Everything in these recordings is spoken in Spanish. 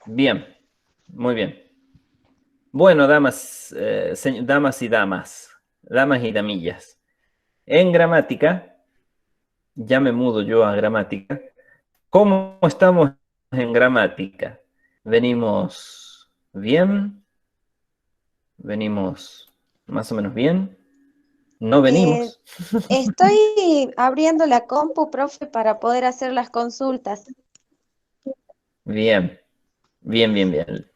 Bien, muy bien. Bueno, damas y damillas. En gramática, ya me mudo yo a gramática. ¿Cómo estamos en gramática? ¿Venimos bien? ¿Venimos más o menos bien? ¿No Eh, venimos? Estoy abriendo la compu, profe, para poder hacer las consultas. Bien, bien, bien, bien.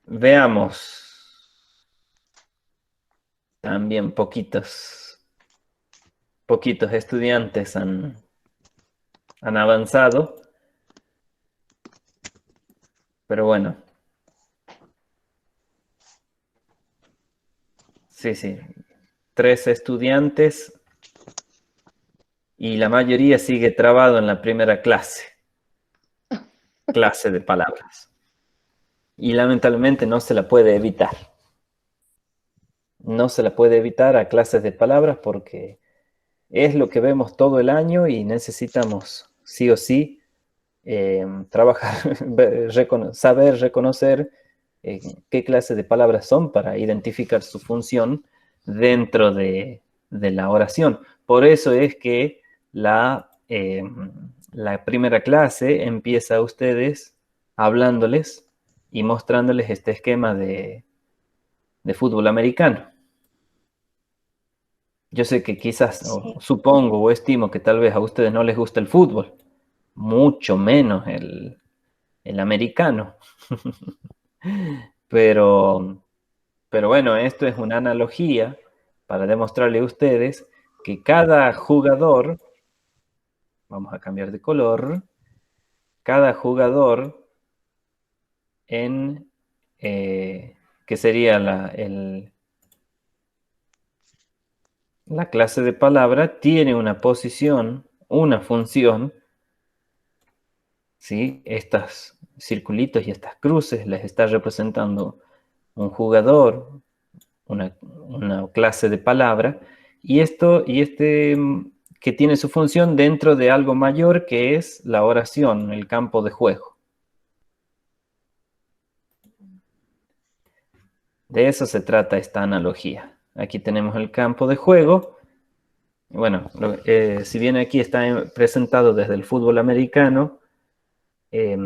Veamos. También poquitos estudiantes han avanzado, pero bueno, sí, sí. 3 estudiantes y la mayoría sigue trabado en la primera clase de palabras. Y lamentablemente no se la puede evitar. No se la puede evitar a clases de palabras porque es lo que vemos todo el año y necesitamos sí o sí trabajar, saber reconocer qué clase de palabras son para identificar su función dentro de la oración. Por eso es que la primera clase empieza a ustedes hablándoles y mostrándoles este esquema de fútbol americano. Yo sé que quizás, o Sí. supongo o estimo que tal vez a ustedes no les gusta el fútbol, mucho menos el americano. Pero, pero bueno, esto es una analogía para demostrarle a ustedes que cada jugador, vamos a cambiar de color, cada jugador en, que sería la clase de palabra, tiene una posición, una función, ¿sí? Estas circulitos y estas cruces les está representando un jugador, una clase de palabra, y que tiene su función dentro de algo mayor que es la oración, el campo de juego. De eso se trata esta analogía. Aquí tenemos el campo de juego. Bueno, si bien aquí está presentado desde el fútbol americano, eh,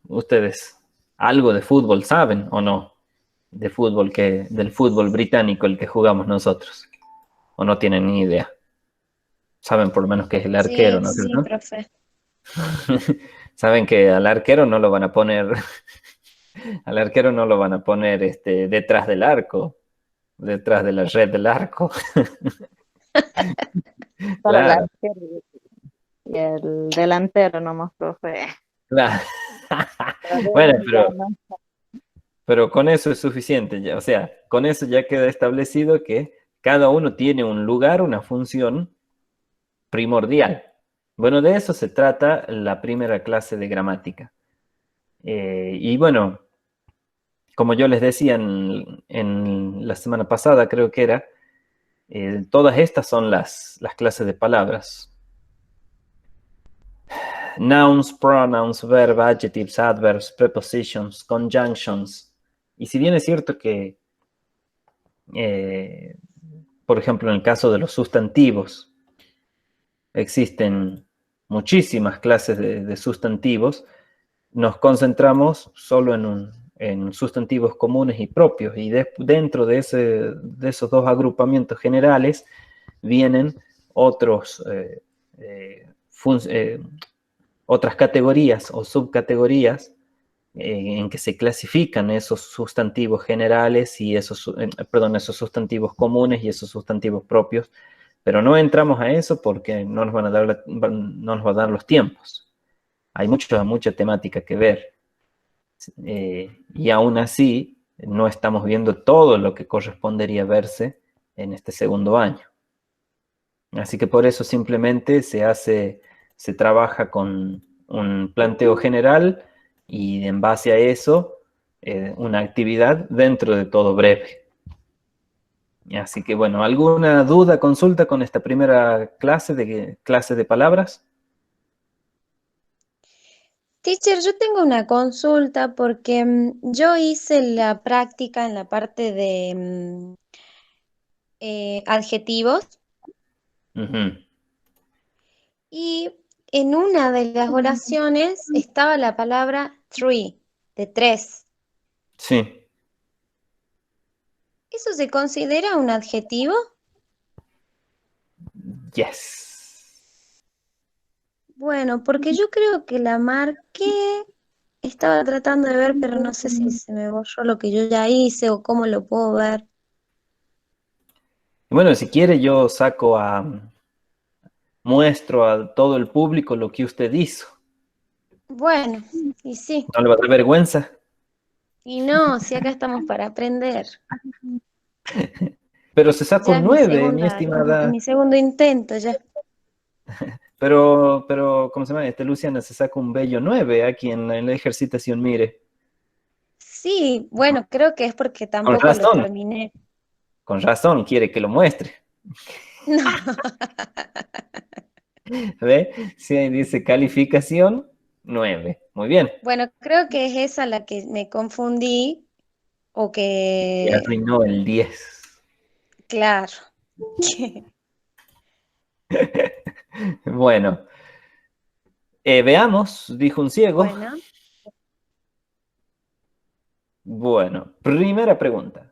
ustedes algo de fútbol saben o no, del fútbol británico el que jugamos nosotros, o no tienen ni idea. Saben por lo menos que es el arquero, Sí, ¿no es sí, cierto? profe. Saben que al arquero no lo van a poner, al arquero no lo van a poner detrás del arco, detrás de la red del arco. Para el Claro, arquero y el delantero nomás, profe. claro. Pero de Bueno, ahí ya no. pero con eso es suficiente, ya. O sea, con eso ya queda establecido que cada uno tiene un lugar, una función primordial. Bueno, de eso se trata la primera clase de gramática. Y bueno, como yo les decía en la semana pasada, creo que era, todas estas son las clases de palabras. Nouns, pronouns, verb, adjectives, adverbs, prepositions, conjunctions. Y si bien es cierto que, eh, por ejemplo, en el caso de los sustantivos, existen muchísimas clases de sustantivos, nos concentramos solo en sustantivos comunes y propios, y dentro de esos dos agrupamientos generales vienen otros, otras categorías o subcategorías en que se clasifican esos sustantivos generales y esos sustantivos comunes y esos sustantivos propios, pero no entramos a eso porque no nos van a dar, no nos va a dar los tiempos. Hay mucha temática que ver. Y aún así no estamos viendo todo lo que correspondería verse en este segundo año. Así que por eso simplemente se trabaja con un planteo general y en base a eso una actividad dentro de todo breve. Así que bueno, ¿alguna duda, consulta con esta primera clase de palabras? Teacher, yo tengo una consulta porque yo hice la práctica en la parte de adjetivos Ujú. y en una de las oraciones estaba la palabra three, de tres. Sí. ¿Eso se considera un adjetivo? Yes. Bueno, porque yo creo que la marqué, estaba tratando de ver, pero no sé si se me borró lo que yo ya hice o cómo lo puedo ver. Bueno, si quiere yo muestro a todo el público lo que usted hizo. Bueno, y sí, ¿No le va a dar vergüenza? y no, si acá estamos para aprender. Pero se sacó Ya un es mi 9, mi segunda, estimada. mi segundo intento ya. Pero, ¿cómo se llama? Luciana se saca un bello 9 aquí en la ejercitación, mire. Sí, bueno, creo que es porque Con tampoco lo razón, terminé. con razón, quiere que lo muestre. No, ¿Ve? Sí, ahí dice calificación 9. Muy bien. bueno, creo que es esa la que me confundí o Y que, arruinó el 10. claro, que, Bueno, veamos, dijo un ciego. bueno, Bueno, primera pregunta.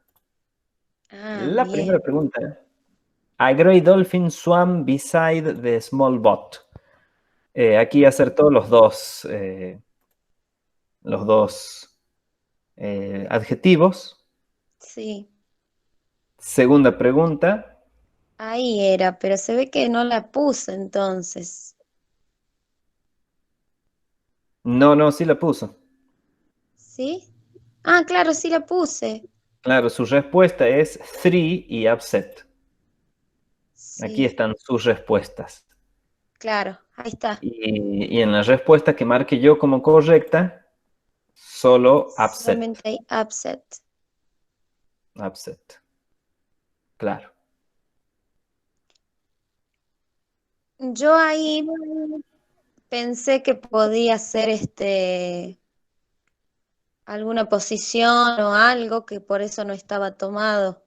La primera bien, pregunta. A grey dolphin swam beside the small boat. Aquí acertó los dos adjetivos. sí, Segunda pregunta. ahí era, pero se ve que no la puse entonces, No, no, sí la puso. ¿sí? Ah, claro, sí la puse, Claro, su respuesta es three y upset. Aquí sí, están sus respuestas. claro, ahí está, Y en la respuesta que marque yo como correcta, solo upset. solamente hay upset. Upset. Claro. Yo ahí pensé que podía ser alguna posición o algo que por eso no estaba tomado.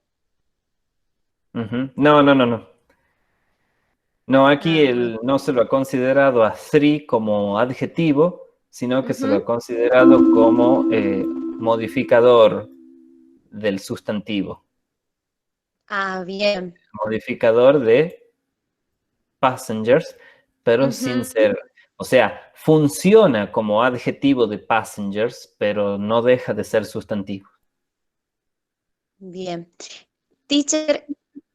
Ujú. No, no, no, no. No, aquí Ah, bien. no se lo ha considerado a three como adjetivo, sino que se lo Ujú. ha considerado como modificador del sustantivo, Ah, bien. modificador de passengers, pero sin Ujú. ser, o sea, funciona como adjetivo de passengers, pero no deja de ser sustantivo. Bien. Teacher,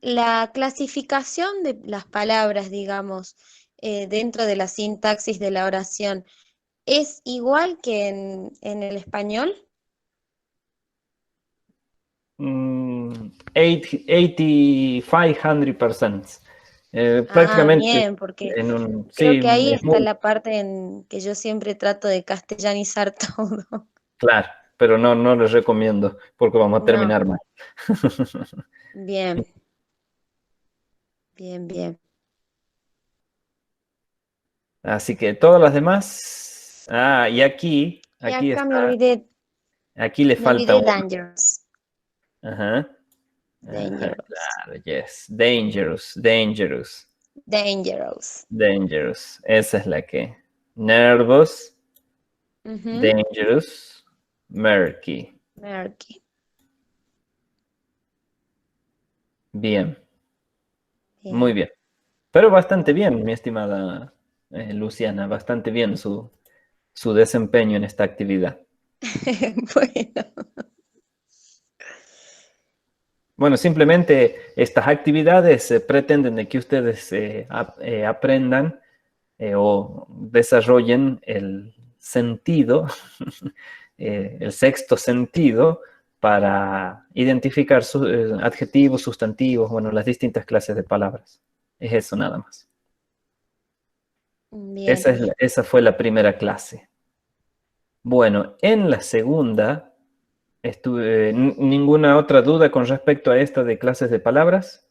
la clasificación de las palabras, digamos, dentro de la sintaxis de la oración, ¿es igual que en el español? 8500%. Ah, Prácticamente bien, porque creo sí, que ahí es está muy la parte en que yo siempre trato de castellanizar todo. claro, pero no, no les recomiendo porque vamos a No, terminar mal. bien, bien, bien. Así que todas las demás. Ah, y Y aquí acá está, aquí le me falta olvidé uno. dangerous, Ajá, ajá, dangerous, claro, yes. Dangerous, dangerous, dangerous. dangerous. Esa es la que. Nervous, Ujú. dangerous, murky. Murky, Bien, muy bien. bien. Pero bastante bien, mi estimada Luciana, bastante bien su desempeño en esta actividad. Bueno, Bueno, simplemente estas actividades pretenden de que ustedes aprendan o desarrollen el sentido, el sexto sentido para identificar adjetivos, sustantivos, bueno, las distintas clases de palabras. Es eso nada más. bien. Esa fue la primera clase. Bueno, en la segunda, ¿ninguna otra duda con respecto a esta de clases de palabras?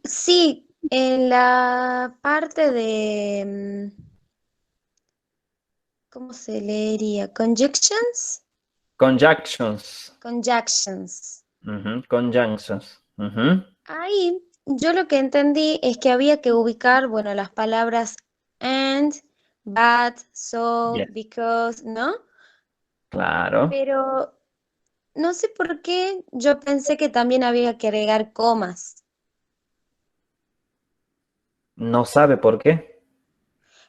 Sí, en la parte de ¿cómo se leería? Conjunctions. Conjunctions. Conjunctions. Conjunctions. Ahí yo lo que entendí es que había que ubicar, bueno, las palabras and, but, so, Yes. because, ¿no? Claro. Pero no sé por qué yo pensé que también había que agregar comas. No sabe por qué.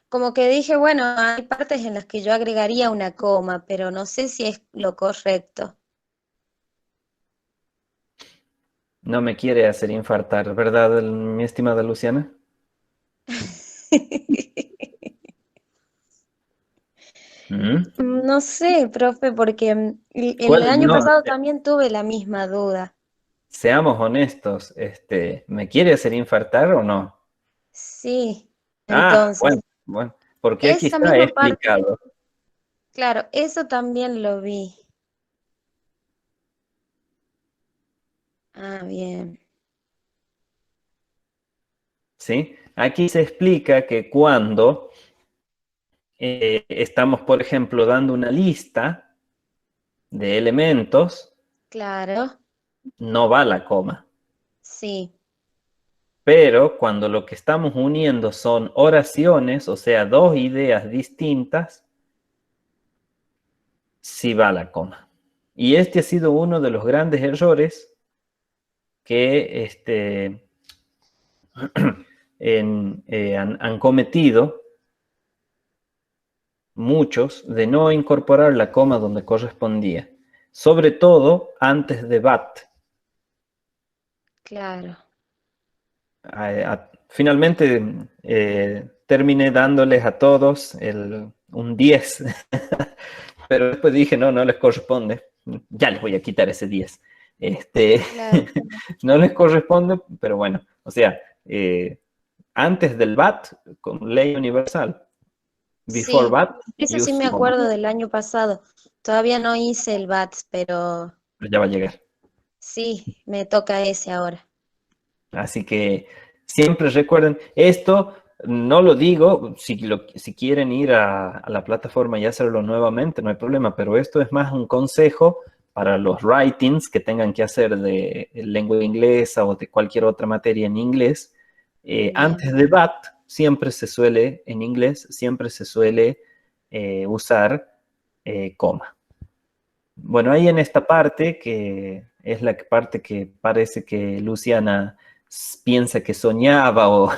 Como que dije, bueno, hay partes en las que yo agregaría una coma, pero no sé si es lo correcto. No me quiere hacer infartar, ¿verdad, mi estimada Luciana? ¿Mm? No sé, profe, porque el año No, pasado también tuve la misma duda. seamos honestos, ¿me quiere hacer infartar o no? Sí, Ah, entonces, bueno, porque aquí esa está misma parte, explicado. claro, eso también lo vi. Ah, bien, ¿Sí? Aquí se explica que cuando estamos, por ejemplo, dando una lista de elementos, claro, no va la coma. sí, Pero cuando lo que estamos uniendo son oraciones, o sea, dos ideas distintas, sí va la coma. Y este ha sido uno de los grandes errores que han cometido muchos de no incorporar la coma donde correspondía, sobre todo antes de BAT. claro. Finalmente terminé dándoles a todos un 10, pero después dije, no, no les corresponde, ya les voy a quitar ese 10. Claro, No les corresponde, pero bueno, o sea, antes del BAT, con ley universal, before sí, BAT, eso sí use me coma, acuerdo del año pasado. Todavía no hice el BATS, pero pero ya va a llegar. sí, me toca ese ahora. Así que siempre recuerden, esto no lo digo, si quieren ir a la plataforma y hacerlo nuevamente, no hay problema, pero esto es más un consejo para los writings que tengan que hacer de lengua inglesa o de cualquier otra materia en inglés. Bien, Antes de BAT, siempre se suele, en inglés, siempre se suele usar coma. Bueno, ahí en esta parte, que es la parte que parece que Luciana piensa que soñaba o...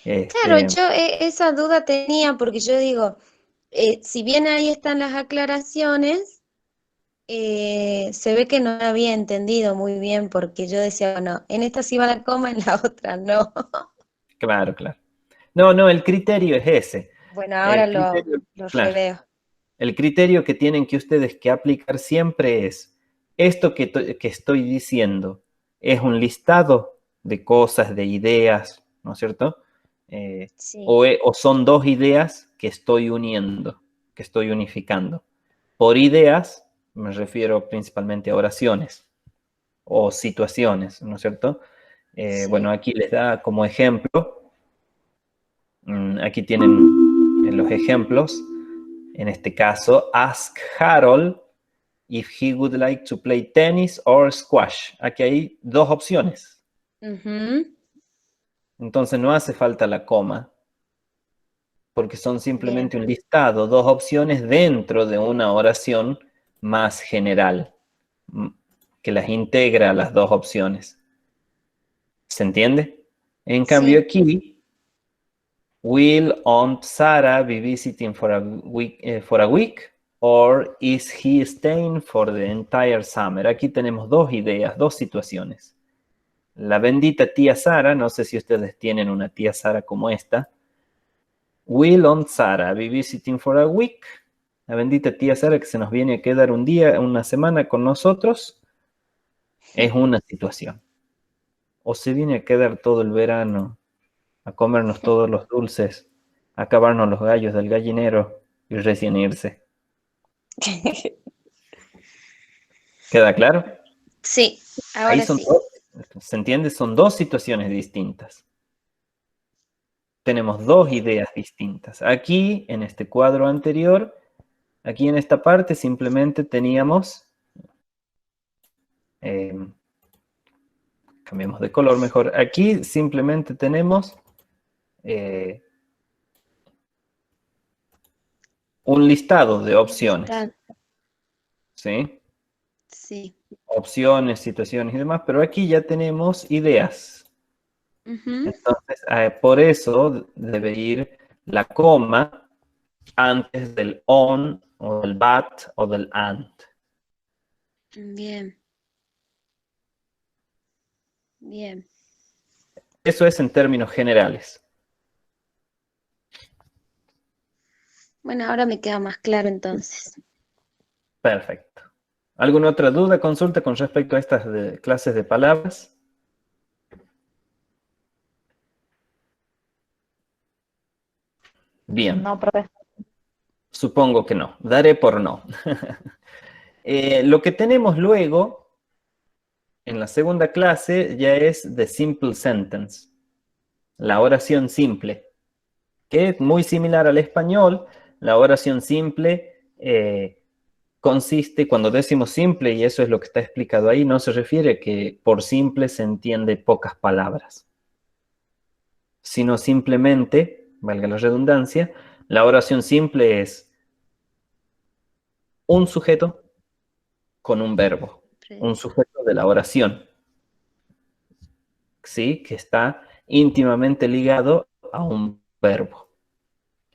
claro, este, yo esa duda tenía porque yo digo, si bien ahí están las aclaraciones, se ve que no había entendido muy bien porque yo decía, bueno, en esta sí va la coma, en la otra no. claro, claro. No, no, el criterio es ese. Bueno, ahora El criterio, lo claro. reveo. El criterio que tienen que ustedes que aplicar siempre es, esto que estoy diciendo es un listado de cosas, de ideas, ¿no es cierto? Eh, Sí, o son dos ideas que estoy uniendo, que estoy unificando. Por ideas me refiero principalmente a oraciones o situaciones, ¿no es cierto? Bueno, sí. aquí les da como ejemplo, aquí tienen los ejemplos. En este caso, ask Harold if he would like to play tennis or squash. Aquí hay dos opciones. Ujú, Entonces no hace falta la coma, porque son bien, simplemente un listado, dos opciones dentro de una oración más general, que las integra a las dos opciones. ¿Se entiende? En cambio sí. aquí, will Aunt Sarah be visiting for a week? Or is he staying for the entire summer? Aquí tenemos dos ideas, dos situaciones. La bendita tía Sara, no sé si ustedes tienen una tía Sara como esta. Will Aunt Sarah be visiting for a week? La bendita tía Sara que se nos viene a quedar un día, una semana con nosotros, es una situación. O se viene a quedar todo el verano a comernos todos los dulces, a acabarnos los gallos del gallinero y recién irse. ¿Queda claro? Sí, Ahí ahora son sí. dos, ¿se entiende? Son dos situaciones distintas. tenemos dos ideas distintas. Aquí, en este cuadro anterior, aquí en esta parte simplemente teníamos, cambiemos de color mejor, aquí simplemente tenemos un listado de opciones. ¿Sí? Sí. Opciones, situaciones y demás, pero aquí ya tenemos ideas. Entonces, por eso debe ir la coma antes del on o del but o del and. Bien. Bien. Eso es en términos generales. Bueno, ahora me queda más claro entonces. Perfecto. ¿Alguna otra duda, consulta con respecto a estas clases de palabras? Bien. No, profesor. Supongo que no. Daré por no. Lo que tenemos luego, en la segunda clase, ya es the simple sentence. La oración simple. Que es muy similar al español. La oración simple consiste, cuando decimos simple, y eso es lo que está explicado ahí, no se refiere que por simple se entiende pocas palabras, sino simplemente, valga la redundancia, la oración simple es un sujeto con un verbo, un sujeto de la oración, ¿sí? Que está íntimamente ligado a un verbo.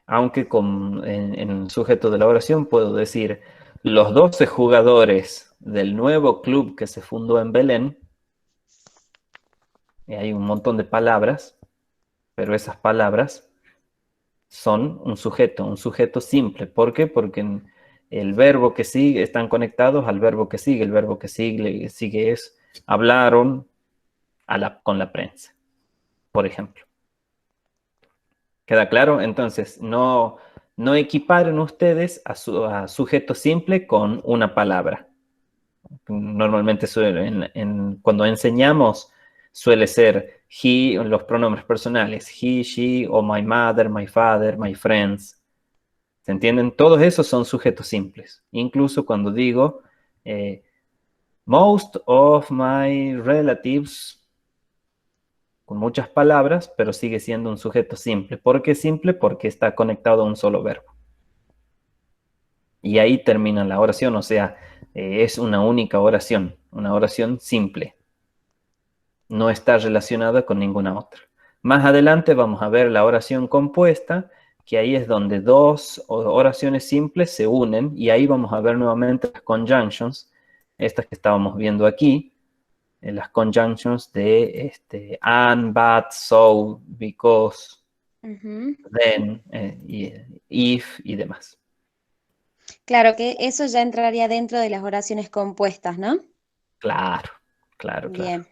Aunque en el sujeto de la oración puedo decir los 12 jugadores del nuevo club que se fundó en Belén, y hay un montón de palabras, pero esas palabras son un sujeto simple. ¿Por qué? Porque el verbo que sigue, están conectados al verbo que sigue. El verbo que sigue es hablaron con la prensa, por ejemplo. ¿Queda claro? Entonces, no equiparen ustedes a sujeto simple con una palabra. Normalmente cuando enseñamos suele ser he, los pronombres personales, he, she, o my mother, my father, my friends. ¿Se entienden? Todos esos son sujetos simples. Incluso cuando digo most of my relatives, con muchas palabras, pero sigue siendo un sujeto simple. ¿Por qué simple? Porque está conectado a un solo verbo. Y ahí termina la oración, o sea, es una única oración, una oración simple. No está relacionada con ninguna otra. Más adelante vamos a ver la oración compuesta, que ahí es donde dos oraciones simples se unen, y ahí vamos a ver nuevamente las conjunctions, estas que estábamos viendo aquí, las conjunctions de and, but, so, because, then, if y demás. Claro que eso ya entraría dentro de las oraciones compuestas, ¿no? Claro, claro. Bien.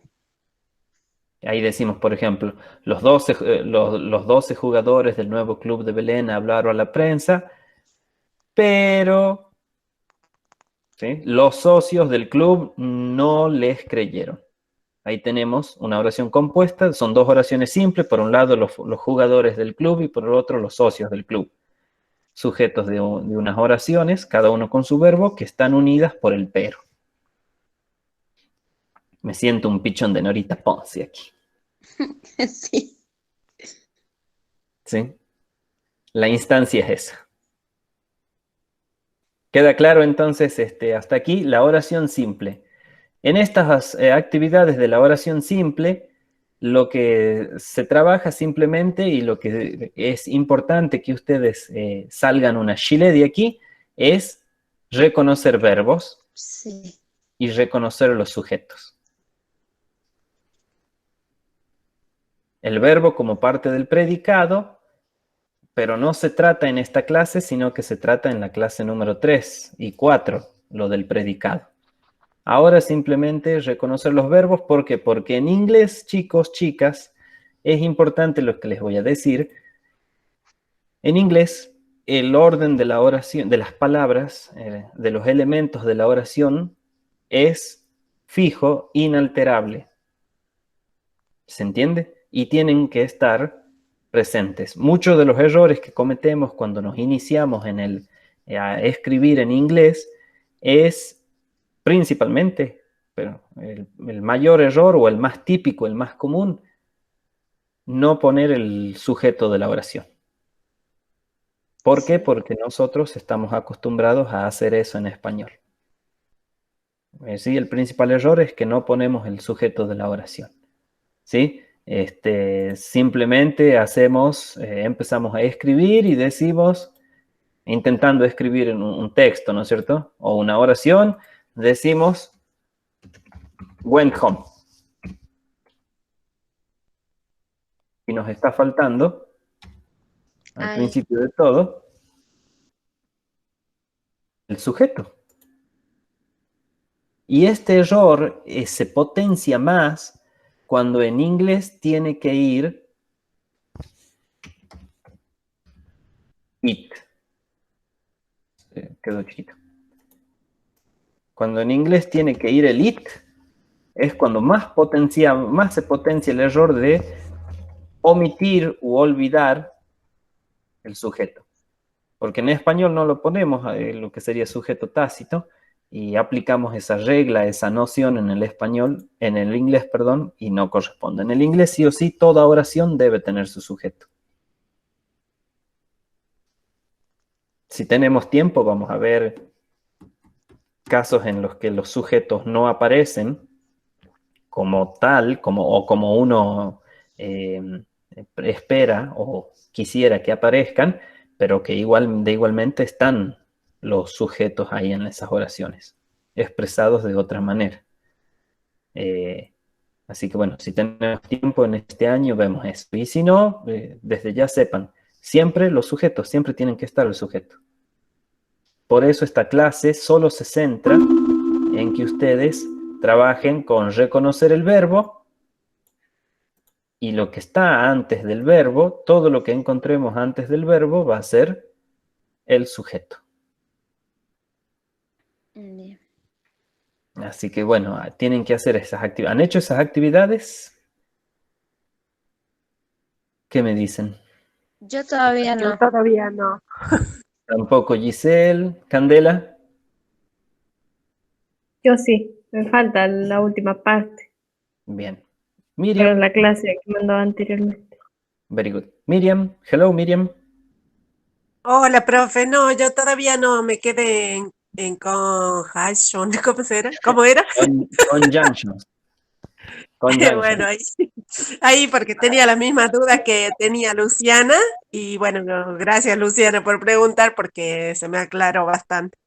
Ahí decimos, por ejemplo, los 12 jugadores del nuevo club de Belén hablaron a la prensa, pero ¿sí? Los socios del club no les creyeron. Ahí tenemos una oración compuesta, son dos oraciones simples, por un lado los jugadores del club y por el otro los socios del club. Sujetos de unas oraciones, cada uno con su verbo, que están unidas por el pero. Me siento un pichón de Norita Ponce aquí. Sí. ¿Sí? La instancia es esa. ¿Queda claro entonces hasta aquí la oración simple? En estas actividades de la oración simple, lo que se trabaja simplemente y lo que es importante que ustedes salgan una chile de aquí es reconocer verbos y reconocer los sujetos. El verbo como parte del predicado, pero no se trata en esta clase, sino que se trata en la clase número 3 y 4, lo del predicado. Ahora simplemente reconocer los verbos, ¿por qué? Porque en inglés, chicos, chicas, es importante lo que les voy a decir. En inglés, el orden de la oración, de las palabras, de los elementos de la oración, es fijo, inalterable. ¿Se entiende? Y tienen que estar presentes. Muchos de los errores que cometemos cuando nos iniciamos a escribir en inglés es principalmente, pero el mayor error o el más típico, el más común, no poner el sujeto de la oración. ¿Por qué? Sí. Porque nosotros estamos acostumbrados a hacer eso en español. Sí, el principal error es que no ponemos el sujeto de la oración. ¿Sí? Simplemente empezamos a escribir y decimos, intentando escribir en un texto, ¿no es cierto? O una oración, decimos, went home. Y nos está faltando, al principio de todo, el sujeto. Y este error se potencia más cuando en inglés tiene que ir it. Quedó chiquito. Cuando en inglés tiene que ir el it, es cuando más se potencia el error de omitir u olvidar el sujeto. Porque en español no lo ponemos lo que sería sujeto tácito, y aplicamos esa regla, esa noción en el inglés, perdón, y no corresponde. En el inglés sí o sí toda oración debe tener su sujeto. Si tenemos tiempo, vamos a ver casos en los que los sujetos no aparecen como tal, o como uno espera o quisiera que aparezcan, pero que igualmente están los sujetos ahí en esas oraciones, expresados de otra manera. Así que bueno, si tenemos tiempo en este año, vemos eso. Y si no, desde ya sepan, siempre los sujetos, siempre tienen que estar el sujeto. Por eso esta clase solo se centra en que ustedes trabajen con reconocer el verbo, y lo que está antes del verbo, todo lo que encontremos antes del verbo va a ser el sujeto. Bien. Así que bueno, tienen que hacer esas actividades. ¿Han hecho esas actividades? ¿Qué me dicen? Yo todavía Yo no. todavía no. Tampoco. Giselle, Candela. Yo sí, me falta la última parte, Bien. pero Miriam. la clase que mandó anteriormente. Very good. Miriam. Hello, Miriam. Hola, profe. No, yo todavía no me quedé en conjunction. ¿Cómo era? Conjunctions. Conjunctions. Bueno, ahí porque tenía las mismas dudas que tenía Luciana. Y bueno, gracias Luciana por preguntar porque se me aclaró bastante.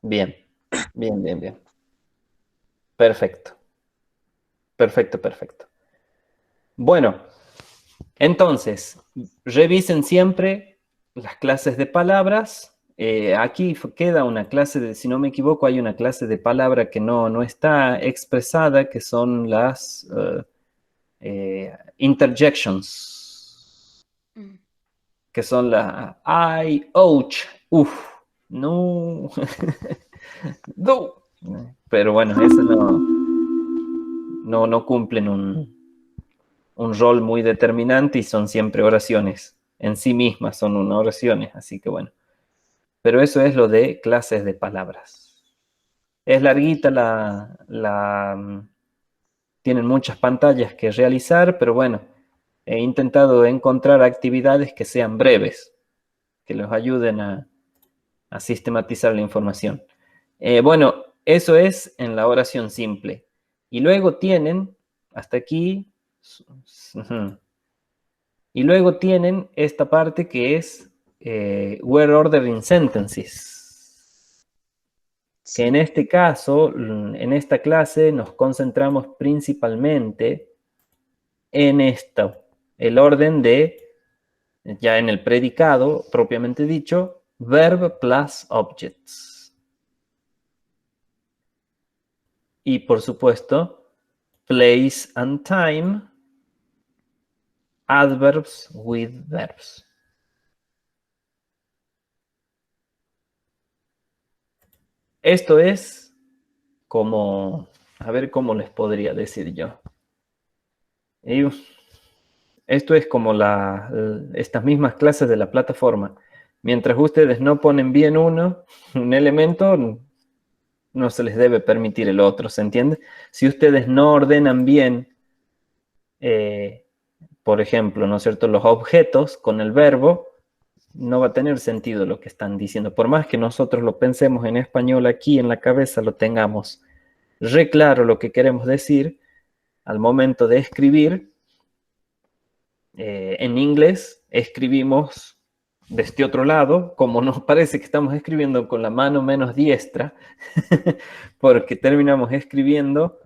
Bien. Bien, bien, bien. Perfecto. Perfecto, perfecto. Bueno, entonces, revisen siempre las clases de palabras. Aquí queda una clase si no me equivoco, hay una clase de palabra que no está expresada, que son las interjections, que son las I, ouch, uff, no, no. Pero bueno, eso no cumplen un rol muy determinante y son siempre oraciones. En sí mismas son unas oraciones, así que bueno. Pero eso es lo de clases de palabras. Es larguita tienen muchas pantallas que realizar, pero bueno, he intentado encontrar actividades que sean breves, que los ayuden a sistematizar la información. Bueno, eso es en la oración simple. Y luego tienen, hasta aquí, y luego tienen esta parte que es word ordering sentences. Que en este caso, en esta clase, nos concentramos principalmente en esto, el orden de, ya en el predicado propiamente dicho, verb plus objects. Y por supuesto, place and time, adverbs with verbs. Esto es como, a ver cómo les podría decir yo. esto es como estas mismas clases de la plataforma. Mientras ustedes no ponen bien un elemento, no se les debe permitir el otro, ¿se entiende? Si ustedes no ordenan bien, por ejemplo, ¿no es cierto?, los objetos con el verbo, no va a tener sentido lo que están diciendo. Por más que nosotros lo pensemos en español aquí en la cabeza, lo tengamos re claro lo que queremos decir, al momento de escribir, en inglés escribimos de este otro lado, como nos parece que estamos escribiendo con la mano menos diestra, porque terminamos escribiendo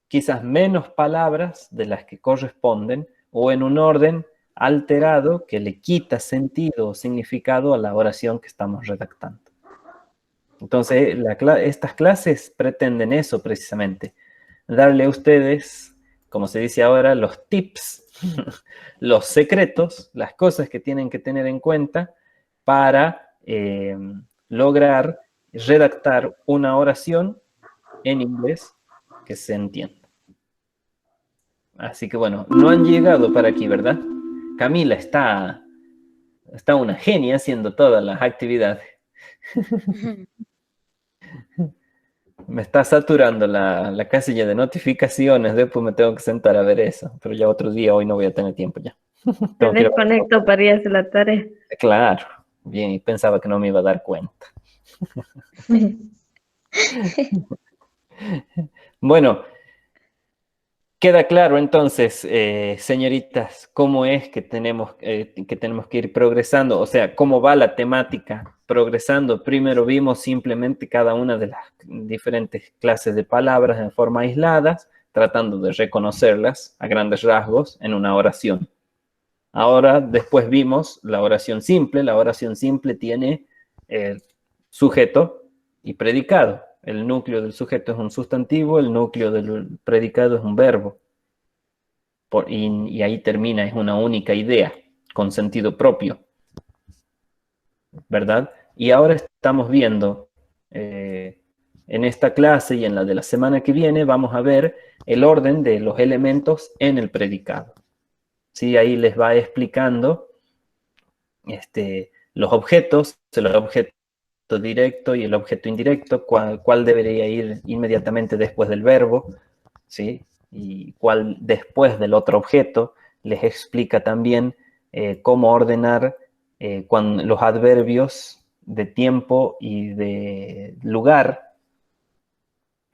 quizás menos palabras de las que corresponden o en un orden alterado que le quita sentido o significado a la oración que estamos redactando. Entonces, estas clases pretenden eso precisamente, darle a ustedes, como se dice ahora, los tips, los secretos, las cosas que tienen que tener en cuenta para lograr redactar una oración en inglés que se entienda. Así que bueno, no han llegado para aquí, ¿verdad? Camila está una genia haciendo todas las actividades. Me está saturando la casilla de notificaciones, después me tengo que sentar a ver eso, pero ya otro día, hoy no voy a tener tiempo ya. Me desconecto para ir a hacer la tarea. Claro, bien, y pensaba que no me iba a dar cuenta. Bueno, queda claro entonces, señoritas, cómo es que tenemos que ir progresando, o sea, cómo va la temática progresando. Primero vimos simplemente cada una de las diferentes clases de palabras en forma aisladas, tratando de reconocerlas a grandes rasgos en una oración. Ahora, después vimos la oración simple. La oración simple tiene sujeto y predicado. El núcleo del sujeto es un sustantivo, el núcleo del predicado es un verbo. Y ahí termina, es una única idea, con sentido propio. ¿Verdad? Y ahora estamos viendo, en esta clase y en la de la semana que viene, vamos a ver el orden de los elementos en el predicado. ¿Sí? Ahí les va explicando los objetos, el objeto directo y el objeto indirecto, cuál debería ir inmediatamente después del verbo, ¿sí? Y cuál después del otro objeto. Les explica también cómo ordenar los adverbios de tiempo y de lugar,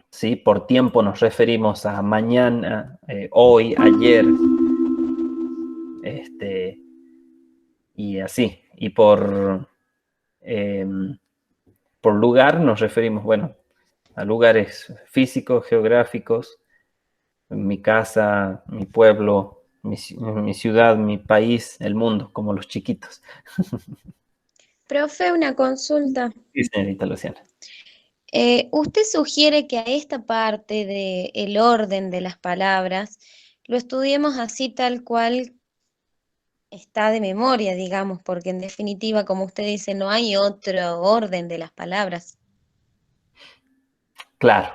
¿sí? Por tiempo nos referimos a mañana, hoy, ayer, y así. Y por lugar nos referimos, bueno, a lugares físicos, geográficos, mi casa, mi pueblo, mi ciudad, mi país, el mundo, como los chiquitos. Profe, una consulta. Sí, señorita Luciana. ¿Usted sugiere que a esta parte del orden de las palabras lo estudiemos así tal cual está de memoria, digamos, porque en definitiva, como usted dice, no hay otro orden de las palabras? Claro.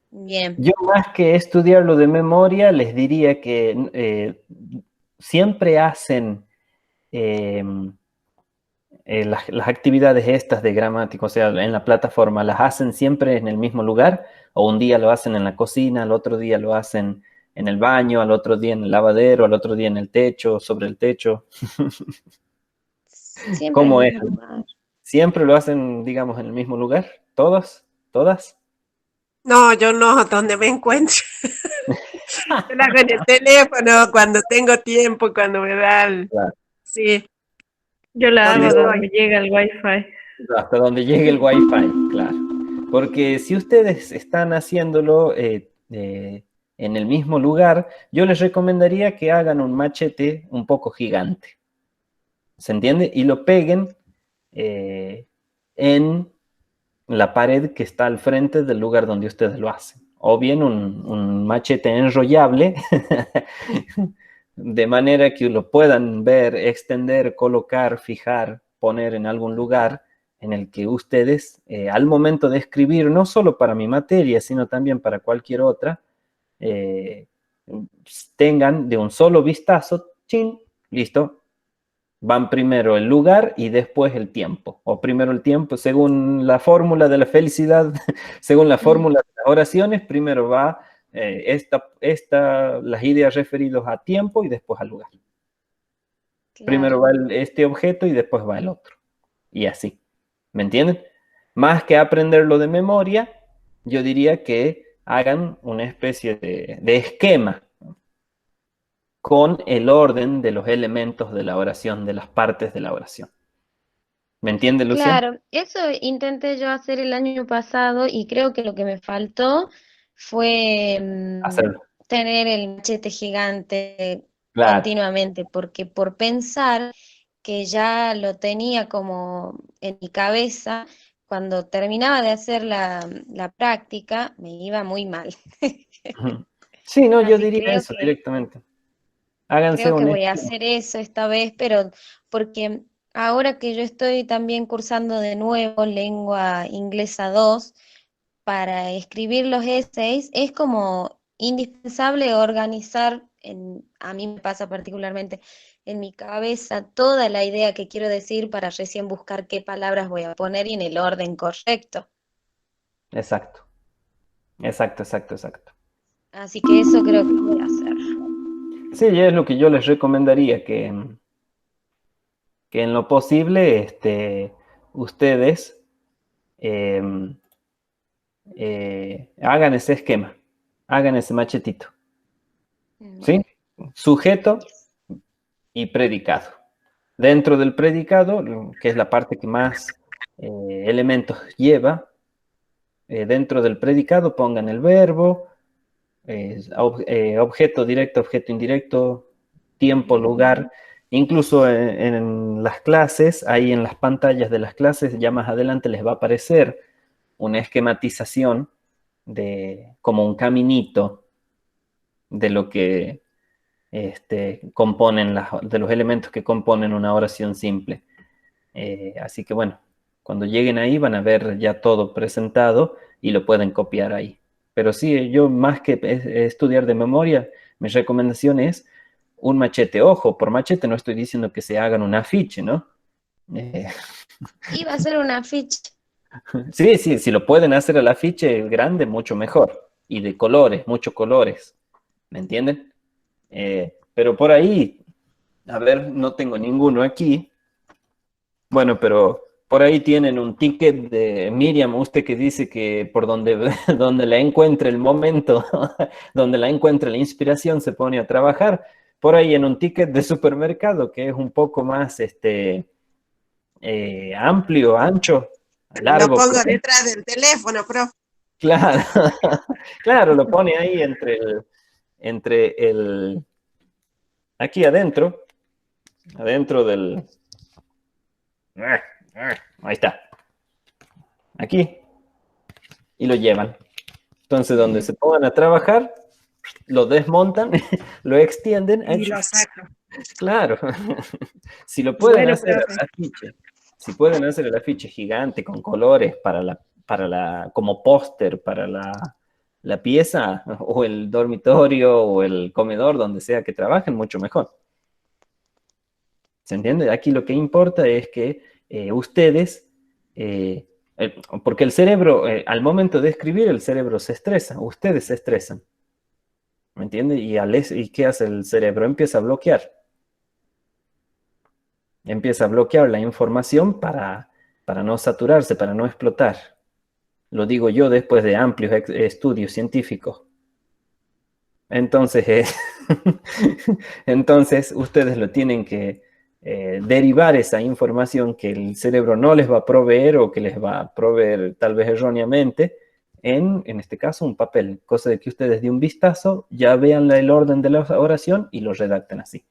Bien. Yo más que estudiarlo de memoria, les diría que siempre hacen las actividades estas de gramática, o sea, en la plataforma, las hacen siempre en el mismo lugar, o un día lo hacen en la cocina, al otro día lo hacen en el baño, al otro día en el lavadero, al otro día en el techo, sobre el techo. Siempre ¿Cómo en es? el mismo lugar. ¿Siempre lo hacen, digamos, en el mismo lugar? ¿Todos? ¿Todas? No, yo no, donde me encuentro. Yo lo hago en el teléfono, cuando tengo tiempo, cuando me da Claro. Sí. Yo la ¿Dónde hago estoy? donde llega el wifi. Hasta donde llegue el Wi-Fi, claro. Porque si ustedes están haciéndolo en el mismo lugar, yo les recomendaría que hagan un machete un poco gigante. ¿Se entiende? Y lo peguen en la pared que está al frente del lugar donde ustedes lo hacen. O bien un machete enrollable, de manera que lo puedan ver, extender, colocar, fijar, poner en algún lugar en el que ustedes, al momento de escribir, no solo para mi materia, sino también para cualquier otra, tengan de un solo vistazo, chin, listo, van primero el lugar y después el tiempo, o primero el tiempo, según la fórmula de la felicidad, según la fórmula de las oraciones, primero va las ideas referidas a tiempo y después al lugar. Primero va este objeto y después va el otro, y así, ¿me entienden? Más que aprenderlo de memoria, yo diría que hagan una especie de esquema con el orden de los elementos de la oración, de las partes de la oración. ¿Me entiende, Luciana? Claro, eso intenté yo hacer el año pasado y creo que lo que me faltó fue Hacerlo. tener el machete gigante Claro. continuamente, porque por pensar que ya lo tenía como en mi cabeza, cuando terminaba de hacer la práctica, me iba muy mal. Sí, no, yo Así diría creo eso que directamente. Háganse creo que un voy a esquema. hacer eso esta vez, pero porque ahora que yo estoy también cursando de nuevo lengua inglesa 2, para escribir los essays es como indispensable organizar, a mí me pasa particularmente en mi cabeza, toda la idea que quiero decir para recién buscar qué palabras voy a poner y en el orden correcto. Exacto. Exacto, exacto, exacto. Así que eso creo que voy a hacer. Sí, y es lo que yo les recomendaría, que en lo posible ustedes hagan ese esquema, hagan ese machetito. ¿Sí? Sujeto y predicado. Dentro del predicado, que es la parte que más elementos lleva, dentro del predicado pongan el verbo, objeto directo, objeto indirecto, tiempo, lugar. Incluso en las clases, ahí en las pantallas de las clases, ya más adelante les va a aparecer una esquematización como un caminito de lo que componen de los elementos que componen una oración simple. Así que bueno, cuando lleguen ahí van a ver ya todo presentado y lo pueden copiar ahí. Pero sí, yo más que estudiar de memoria, mi recomendación es un machete. Ojo, por machete no estoy diciendo que se hagan un afiche, ¿no? Iba a ser una ficha. Sí, sí, si lo pueden hacer al afiche grande, mucho mejor. Y de colores, muchos colores. ¿Me entienden? Pero por ahí, a ver, no tengo ninguno aquí. Bueno, pero por ahí tienen un ticket de Miriam, usted que dice que por donde, donde la encuentre el momento, donde la encuentre la inspiración, se pone a trabajar. Por ahí en un ticket de supermercado que es un poco más amplio, ancho, Lo largo. pongo detrás del teléfono, profe. Claro, claro, lo pone ahí aquí adentro del, ahí está, aquí, y lo llevan. Entonces, donde se pongan a trabajar, lo desmontan, lo extienden. Y lo saco. Claro, si lo pueden Bueno, hacer profe. el afiche, si pueden hacer el afiche gigante con colores como póster para la pieza, o el dormitorio, o el comedor, donde sea que trabajen, mucho mejor. ¿Se entiende? Aquí lo que importa es que ustedes, porque el cerebro, al momento de escribir, el cerebro se estresa, ustedes se estresan. ¿Me entiende? ¿Y qué hace el cerebro? Empieza a bloquear. Empieza a bloquear la información para no saturarse, para no explotar. Lo digo yo después de amplios estudios científicos. Entonces, entonces ustedes lo tienen que derivar esa información que el cerebro no les va a proveer o que les va a proveer tal vez erróneamente en este caso un papel, cosa de que ustedes de un vistazo ya vean el orden de la oración y lo redacten así.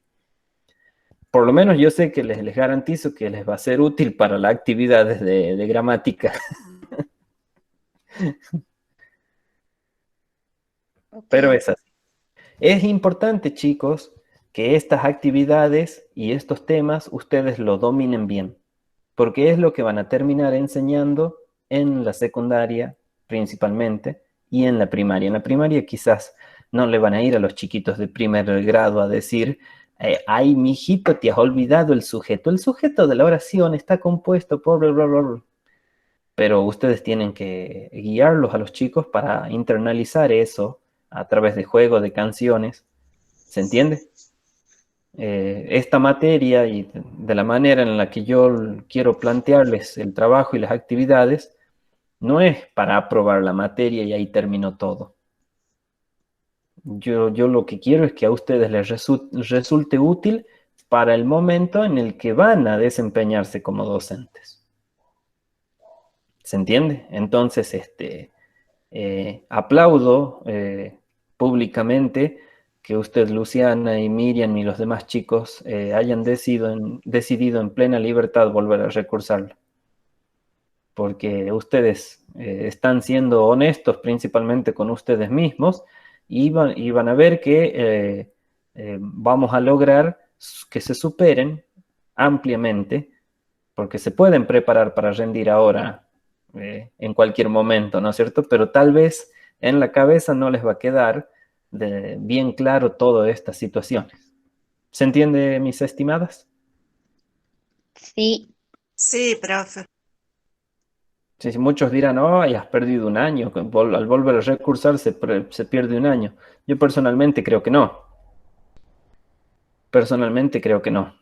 Por lo menos yo sé que les garantizo que les va a ser útil para las actividades de gramática. Okay. Pero es así. Es importante, chicos, que estas actividades y estos temas ustedes lo dominen bien, porque es lo que van a terminar enseñando en la secundaria principalmente y en la primaria. En la primaria quizás No le van a ir a los chiquitos de primer grado a decir, ay, mijito, te has olvidado el sujeto. El sujeto de la oración está compuesto por bla, bla, bla, bla. Pero ustedes tienen que guiarlos a los chicos para internalizar eso a través de juegos, de canciones. ¿Se entiende? Esta materia y de la manera en la que yo quiero plantearles el trabajo y las actividades, no es para aprobar la materia y ahí terminó todo. Yo lo que quiero es que a ustedes les resulte útil para el momento en el que van a desempeñarse como docentes. ¿Se entiende? Entonces, aplaudo públicamente que usted, Luciana y Miriam y los demás chicos hayan decidido en plena libertad volver a recursarlo. Porque ustedes están siendo honestos principalmente con ustedes mismos y van a ver que vamos a lograr que se superen ampliamente, porque se pueden preparar para rendir ahora en cualquier momento, ¿no es cierto? Pero tal vez en la cabeza no les va a quedar bien claro todas estas situaciones. ¿Se entiende, mis estimadas? Sí, Sí, profe. Sí, muchos dirán, oh, ya has perdido un año, al volver a recursar se pierde un año. Yo personalmente creo que no. Personalmente creo que no.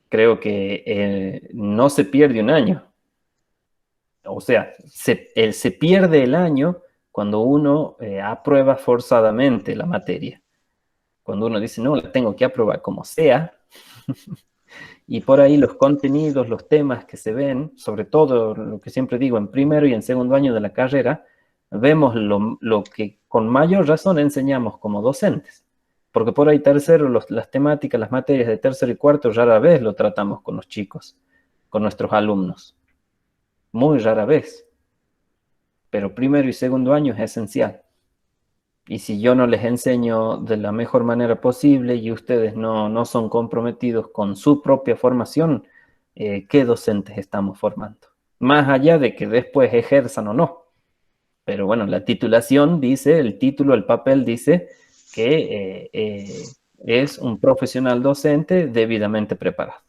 Creo que no se pierde un año. O sea, se pierde el año cuando uno aprueba forzadamente la materia. Cuando uno dice, no, la tengo que aprobar como sea. Y por ahí los contenidos, los temas que se ven, sobre todo lo que siempre digo, en primero y en segundo año de la carrera, vemos lo que con mayor razón enseñamos como docentes. Porque por ahí tercero, las temáticas, las materias de tercero y cuarto, rara vez lo tratamos con los chicos, con nuestros alumnos. Muy rara vez. Pero primero y segundo año es esencial. Y si yo no les enseño de la mejor manera posible y ustedes no son comprometidos con su propia formación, ¿qué docentes estamos formando? Más allá de que después ejerzan o no. Pero bueno, la titulación dice, el título, el papel dice que es un profesional docente debidamente preparado.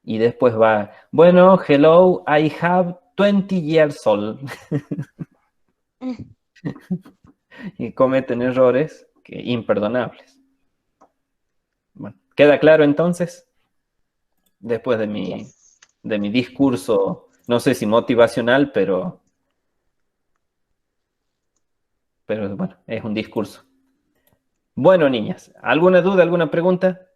Y después va, bueno, hello, I have 20 years old. Y cometen errores imperdonables. Bueno, ¿queda claro entonces? Después de yes. mi discurso, no sé si motivacional, pero bueno, es un discurso. Bueno, niñas, ¿alguna duda, alguna pregunta?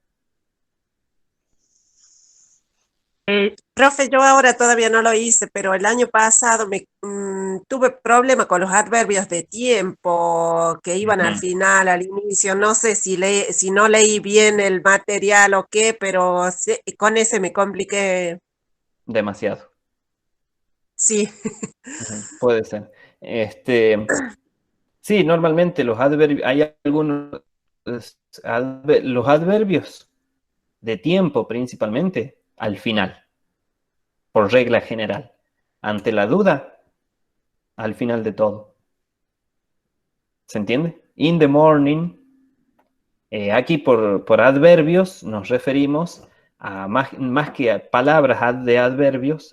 Profe, yo ahora todavía no lo hice, pero el año pasado tuve problema con los adverbios de tiempo que iban al final, al inicio. No sé si no leí bien el material o qué, pero con ese me compliqué. Demasiado. Sí, Puede ser. Sí, normalmente los adverbios, hay algunos, los adverbios de tiempo principalmente al final, por regla general. Ante la duda, al final de todo. ¿Se entiende? In the morning, aquí por adverbios nos referimos a más que a palabras de adverbios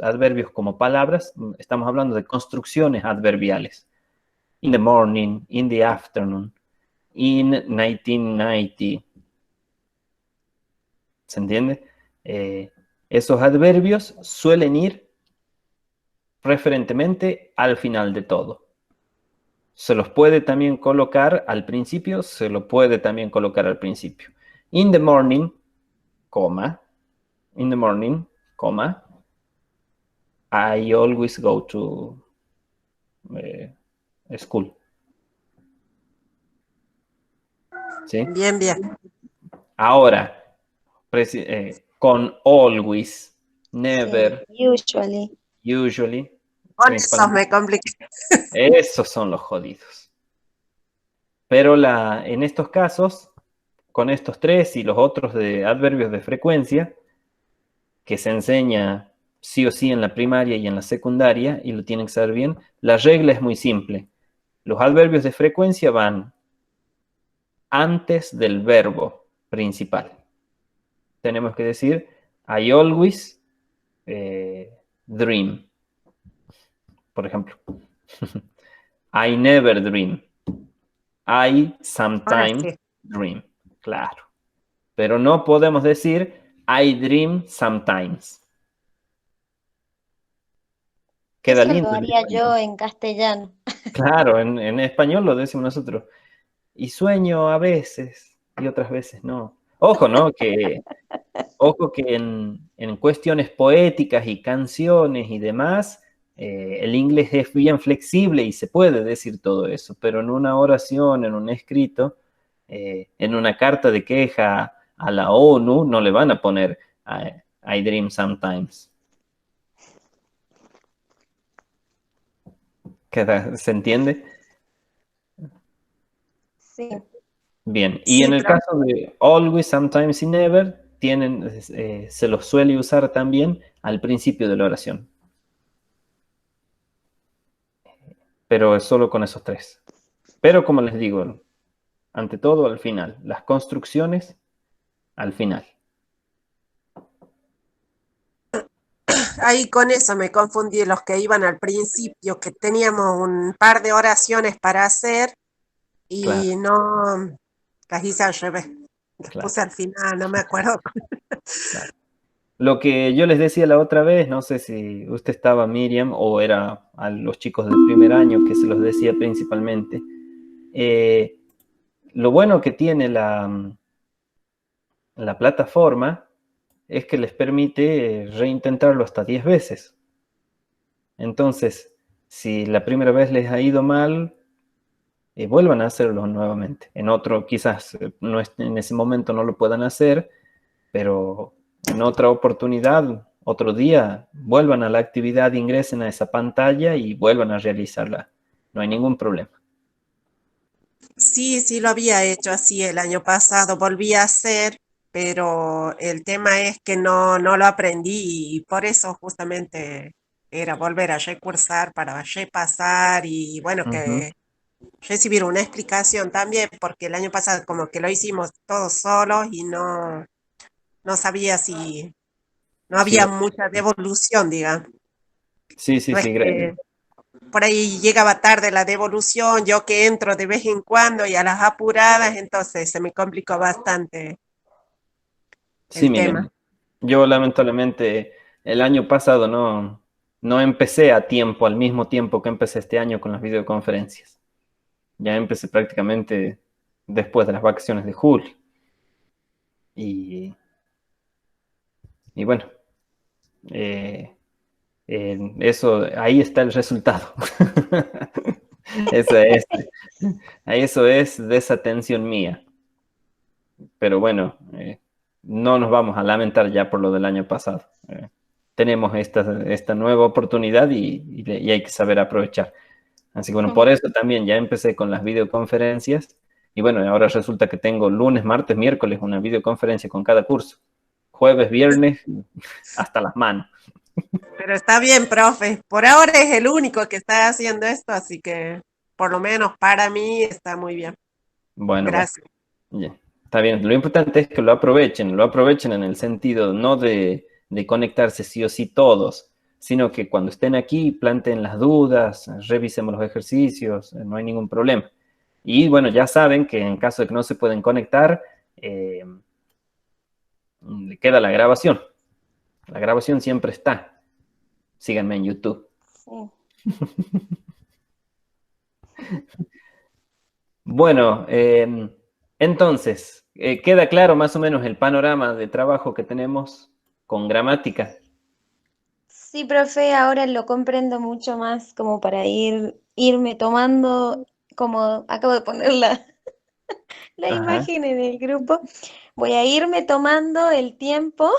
como palabras, estamos hablando de construcciones adverbiales. In the morning, in the afternoon, in 1990. ¿Se entiende? Esos adverbios suelen ir preferentemente al final de todo. Se los puede también colocar al principio, se lo puede también colocar al principio. In the morning, coma, in the morning, coma, I always go to school. ¿Sí? bien, bien. Ahora, con always, never, Sí, usually. usually, Con eso me compliqué. esos son los jodidos. Pero en estos casos, con estos tres y los otros de adverbios de frecuencia, que se enseña sí o sí en la primaria y en la secundaria, y lo tienen que saber bien, la regla es muy simple. Los adverbios de frecuencia van antes del verbo principal. Tenemos que decir, I always dream. Por ejemplo, I never dream. I sometimes dream. Claro. Pero no podemos decir I dream sometimes. Queda Eso lindo. lo haría yo en castellano. Claro, en español lo decimos nosotros. Y sueño a veces y otras veces no. Ojo, ¿no? Ojo que en cuestiones poéticas y canciones y demás, el inglés es bien flexible y se puede decir todo eso, pero en una oración, en un escrito, en una carta de queja a la ONU, no le van a poner I dream sometimes. ¿Se entiende? Sí. Bien, y Sí, en el pero caso de always, sometimes y never, se los suele usar también al principio de la oración. Pero es solo con esos tres. Pero como les digo, ante todo al final, las construcciones al final. ahí con eso me confundí, los que iban al principio, que teníamos un par de oraciones para hacer Claro, y no, las hice al revés. Las claro, puse al final, no me acuerdo. claro. Lo que yo les decía la otra vez, no sé si usted estaba, Miriam, o era a los chicos del primer año que se los decía principalmente. Lo bueno que tiene la plataforma es que les permite reintentarlo hasta 10 veces. Entonces, si la primera vez les ha ido mal, vuelvan a hacerlo nuevamente. En otro, quizás no en ese momento no lo puedan hacer, pero en otra oportunidad, otro día, vuelvan a la actividad, ingresen a esa pantalla y vuelvan a realizarla. No hay ningún problema. Sí, sí lo había hecho así el año pasado, volví a hacer, pero el tema es que no lo aprendí y por eso justamente era volver a recursar para repasar y bueno, Ujú. que recibir una explicación también, porque el año pasado como que lo hicimos todos solos y no sabía si, no Sí, había mucha devolución, digamos. sí, sí, No es sí. que por ahí llegaba tarde la devolución, yo que entro de vez en cuando y a las apuradas, entonces se me complicó bastante Sí, el tema. miren, yo lamentablemente el año pasado no empecé a tiempo, al mismo tiempo que empecé este año con las videoconferencias. Ya empecé prácticamente después de las vacaciones de julio. Y, y bueno, eh, eso, ahí está el resultado. Eso es, eso es desatención mía. Pero bueno, no nos vamos a lamentar ya por lo del año pasado. Tenemos esta nueva oportunidad y hay que saber aprovechar. Así que bueno, por eso también ya empecé con las videoconferencias y bueno, ahora resulta que tengo lunes, martes, miércoles una videoconferencia con cada curso. Jueves, viernes, hasta las manos. Pero está bien, profe. Por ahora es el único que está haciendo esto, así que por lo menos para mí está muy bien. Bueno, Gracias. ya. Está bien. Lo importante es que lo aprovechen en el sentido no de conectarse sí o sí todos, sino que cuando estén aquí planteen las dudas, revisemos los ejercicios, no hay ningún problema. Y bueno, ya saben que en caso de que no se pueden conectar, le queda la grabación. La grabación siempre está. Síganme en YouTube. Sí. Bueno, entonces, queda claro más o menos el panorama de trabajo que tenemos con gramática. Sí, profe, ahora lo comprendo mucho más como para irme tomando, como acabo de poner la Ajá. imagen en el grupo, voy a irme tomando el tiempo,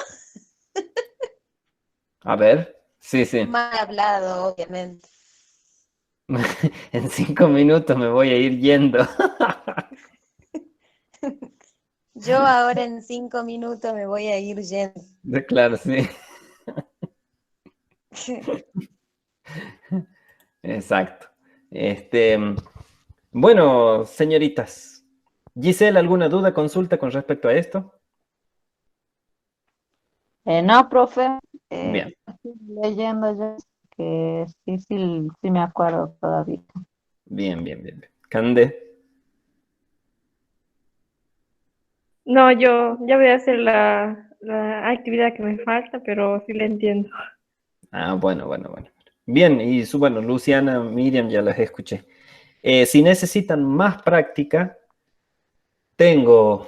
A ver, sí, sí. mal hablado, obviamente. En 5 minutos me voy a ir yendo. Yo ahora en 5 minutos me voy a ir yendo. Claro, sí. Exacto. Bueno, señoritas, Giselle, ¿alguna duda, consulta con respecto a esto? No, profe, Bien, estoy leyendo yo que sí me acuerdo todavía. bien. Cande, No, yo ya voy a hacer la actividad que me falta, pero sí la entiendo. bueno. Bien, y bueno, Luciana, Miriam, ya las escuché. Si necesitan más práctica, tengo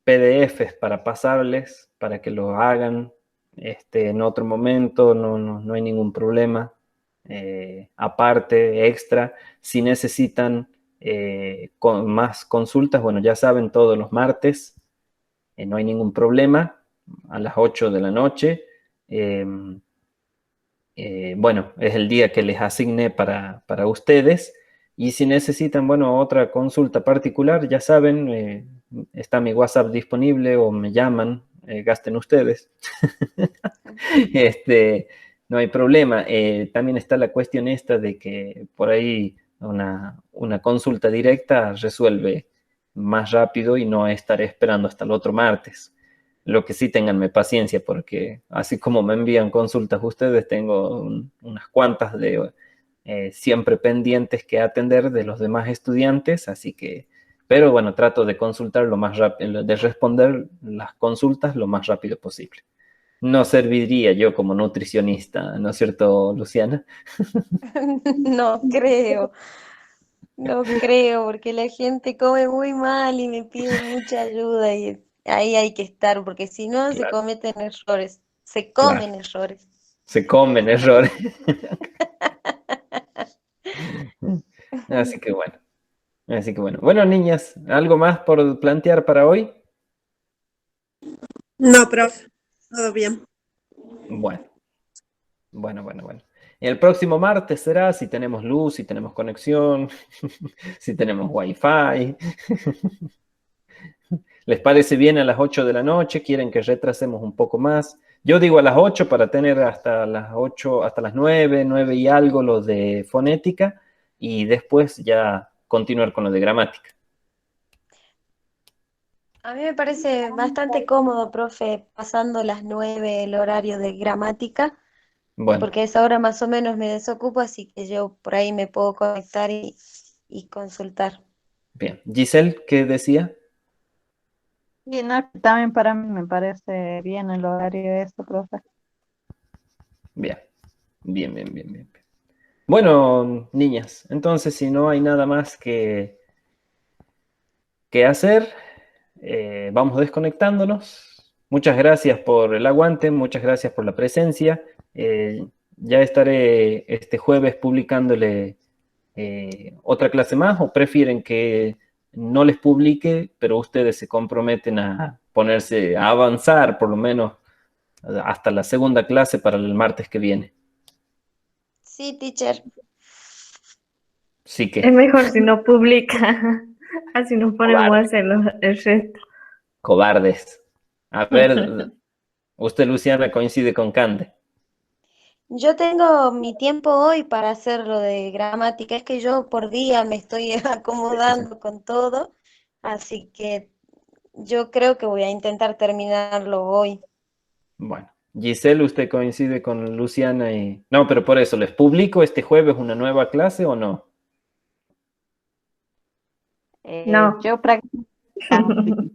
PDFs para pasarles, para que lo hagan en otro momento, no hay ningún problema. Aparte, extra, si necesitan con más consultas, bueno, ya saben, todos los martes, no hay ningún problema, a las 8 de la noche. Eh, bueno, es el día que les asigné para ustedes. Y si necesitan, bueno, otra consulta particular, ya saben, está mi WhatsApp disponible o me llaman, gasten ustedes. Este, no hay problema. También está la cuestión esta de que por ahí una consulta directa resuelve más rápido y no estaré esperando hasta el otro martes. Lo que sí, ténganme paciencia, porque así como me envían consultas ustedes, tengo unas cuantas de siempre pendientes que atender de los demás estudiantes, así que, pero bueno, trato de consultar lo más rápido, de responder las consultas lo más rápido posible. No serviría yo como nutricionista, ¿no es cierto, Luciana? No creo, no creo, porque la gente come muy mal y me pide mucha ayuda y ahí hay que estar, porque si no se Claro, cometen errores, se claro. comen errores. Se comen errores. Así que bueno. Así que bueno. Bueno, niñas, ¿algo más por plantear para hoy? No, profe, todo bien. Bueno. El próximo martes será si tenemos luz, si tenemos conexión, si tenemos wifi. ¿Les parece bien a las 8 de la noche? ¿Quieren que retrasemos un poco más? Yo digo a las 8 para tener hasta las 8, hasta las 9, 9 y algo lo de fonética y después ya continuar con lo de gramática. A mí me parece bastante cómodo, profe, pasando las 9 el horario de gramática, Bueno, porque a esa hora más o menos me desocupo, así que yo por ahí me puedo conectar y consultar. bien. Giselle, ¿qué decía? Y no, también para mí me parece bien el horario de esto, profe. Bien. Bien. Bueno, niñas, entonces si no hay nada más que hacer, vamos desconectándonos. Muchas gracias por el aguante, muchas gracias por la presencia. Ya estaré este jueves publicándole otra clase más, o prefieren que no les publique, pero ustedes se comprometen a ponerse a avanzar por lo menos hasta la segunda clase para el martes que viene. Sí, teacher. Así Es que, mejor si no publica, así nos ponemos a cobardes. hacer el resto. Cobardes. A ver, usted, Luciana, coincide con Cande. Yo tengo mi tiempo hoy para hacer lo de gramática, es que yo por día me estoy Sí. acomodando con todo, así que yo creo que voy a intentar terminarlo hoy. Bueno, Giselle, ¿usted coincide con Luciana y... No, pero por eso, ¿les publico este jueves una nueva clase o no? No. Yo prácticamente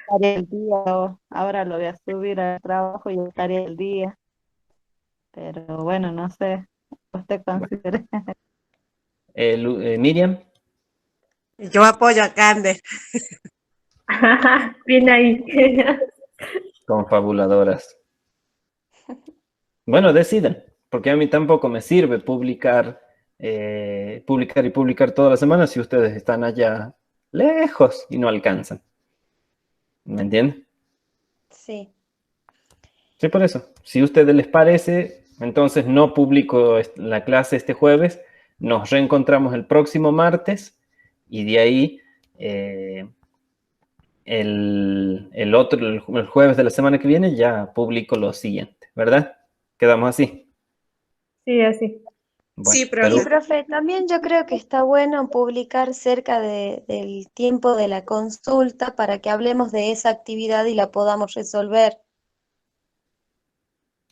estaría el día, ahora lo voy a subir al trabajo y estaría el día, pero bueno, no sé, usted Bueno, considere. Miriam, Yo apoyo a Cande. Bien ahí. confabuladoras. Bueno, decidan, porque a mí tampoco me sirve publicar toda la semana si ustedes están allá lejos y no alcanzan. ¿Me entienden? Sí. Sí, por eso. Si a ustedes les parece, entonces no publico la clase este jueves, nos reencontramos el próximo martes y de ahí el jueves de la semana que viene ya publico lo siguiente, ¿verdad? Quedamos así. Sí, así. Bueno, Sí, pero Y profe. profe, también yo creo que está bueno publicar cerca del tiempo de la consulta para que hablemos de esa actividad y la podamos resolver.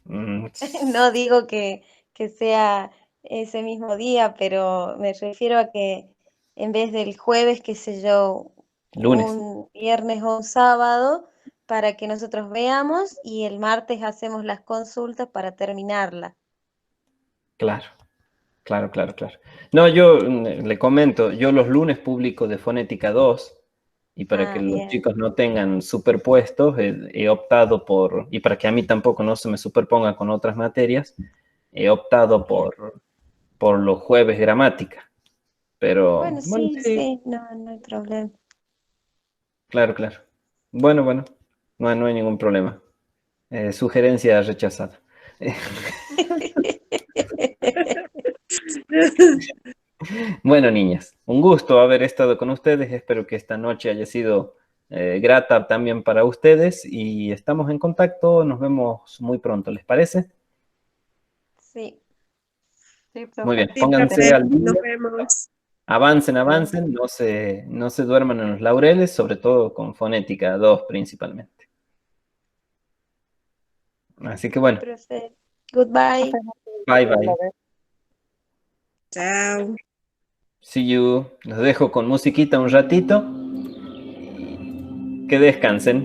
mm, No digo que sea ese mismo día, pero me refiero a que en vez del jueves, qué sé yo, lunes, un viernes o un sábado, para que nosotros veamos y el martes hacemos las consultas para terminarla. claro. Claro, claro, claro. No, yo le comento, yo los lunes publico de Fonética 2 y para que Ah, los bien. chicos no tengan superpuestos, he optado por, y para que a mí tampoco no se me superponga con otras materias, he optado Bien. por los jueves gramática. Pero, Bueno, bueno, sí, sí, sí, no, no hay problema. claro, claro. Bueno, bueno, no hay ningún problema. Sugerencia rechazada. Bueno, niñas, un gusto haber estado con ustedes. Espero que esta noche haya sido grata también para ustedes y estamos en contacto. Nos vemos muy pronto, ¿les parece? Sí, Sí, Muy bien, profe. Sí, pónganse profe. al Nos día, vemos. avancen, Bueno, avancen, no se duerman en los laureles, sobre todo con fonética 2 principalmente. Así que sí, bueno, profe. Goodbye. profe, no se bye olvide la bye. vez. Chao. See you. Los dejo con musiquita un ratito. Que descansen.